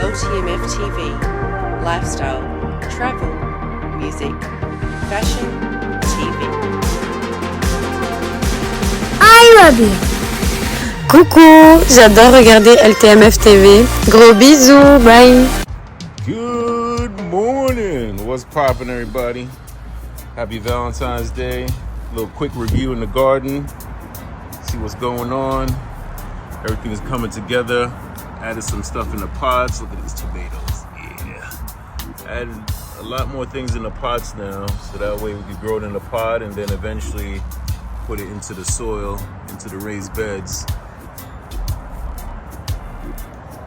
LTMF TV, lifestyle, travel, music, fashion, TV. I love you. Coucou, j'adore regarder LTMF TV. Gros bisous, bye. Good morning. What's poppin', everybody? Happy Valentine's Day. A little quick review in the garden. See what's going on. Everything is coming together. Added some stuff in the pots. Look at these tomatoes. Yeah. Added a lot more things in the pots now, so that way we can grow it in the pot and then eventually put it into the soil, into the raised beds.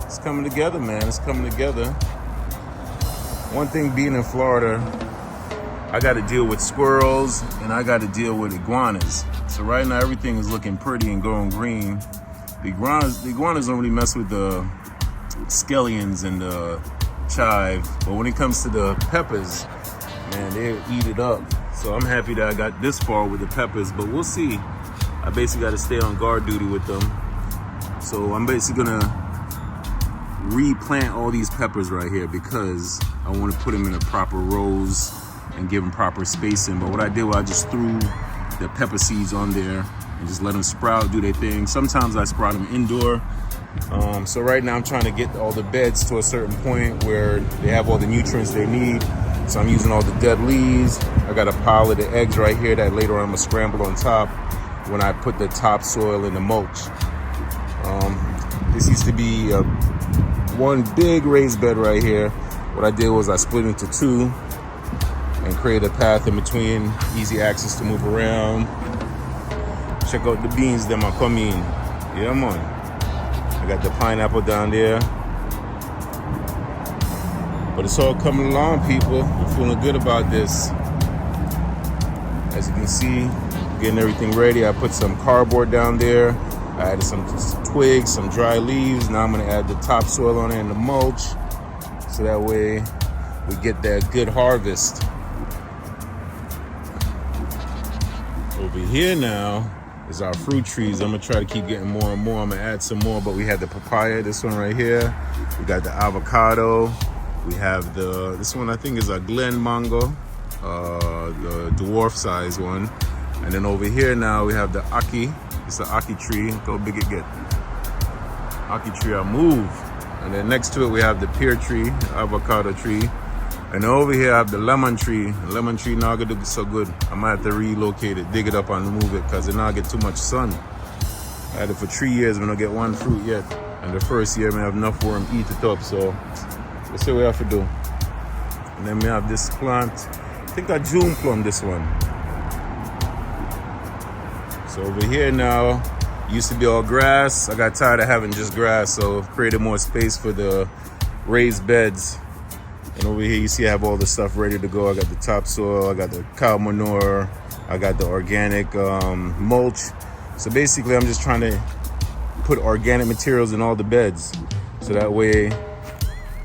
It's coming together, man. It's coming together. One thing being in Florida, I got to deal with squirrels and I got to deal with iguanas. So right now everything is looking pretty and going green. The iguanas don't really mess with the scallions and the chive, but when it comes to the peppers, man, they eat it up. So I'm happy that I got this far with the peppers, but we'll see. I basically got to stay on guard duty with them. So I'm basically gonna replant all these peppers right here because I want to put them in the proper rows and give them proper spacing. But what I did was I just threw the pepper seeds on there and just let them sprout, do their thing. Sometimes I sprout them indoor. So right now I'm trying to get all the beds to a certain point where they have all the nutrients they need. So I'm using all the dead leaves. I got a pile of the eggs right here that later on I'm gonna scramble on top when I put the topsoil in the mulch. This used to be one big raised bed right here. What I did was I split into two and create a path in between, easy access to move around. Check out the beans that might come in. Yeah, man. I got the pineapple down there. But it's all coming along, people. I'm feeling good about this. As you can see, getting everything ready. I put some cardboard down there. I added some twigs, some dry leaves. Now I'm gonna add the topsoil on it and the mulch. So that way we get that good harvest. Over here now is our fruit trees. I'm gonna try to keep getting more and more. I'm gonna add some more, but we had the papaya, this one right here. We got the avocado. We have this one I think is a Glen mango, the dwarf size one. And then over here now we have the aki. It's an aki tree. Look how big it get. Aki tree, I move. And then next to it we have the pear tree, avocado tree. And over here I have the lemon tree. The lemon tree not gonna do so good. I might have to relocate it, dig it up and move it because it not get too much sun. I had it for 3 years, but I don't get one fruit yet. And the first year I have enough for him eat it up, so that's what we have to do. And then we have this plant. I think I June plum this one. So over here now, used to be all grass. I got tired of having just grass, so created more space for the raised beds. And over here you see I have all the stuff ready to go. I got the topsoil, I got the cow manure, I got the organic mulch. So basically I'm just trying to put organic materials in all the beds. So that way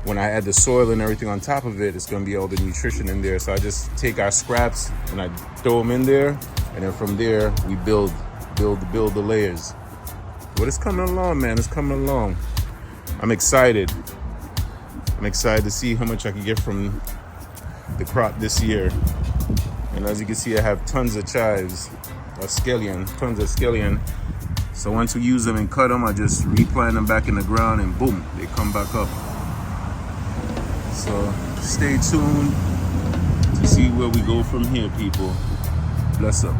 when I add the soil and everything on top of it, it's gonna be all the nutrition in there. So I just take our scraps and I throw them in there. And then from there we build the layers. But it's coming along, man, it's coming along. I'm excited. I'm excited to see how much I can get from the crop this year. And as you can see, I have tons of chives, tons of scallion. So once we use them and cut them, I just replant them back in the ground and boom, they come back up. So stay tuned to see where we go from here, people. Bless up.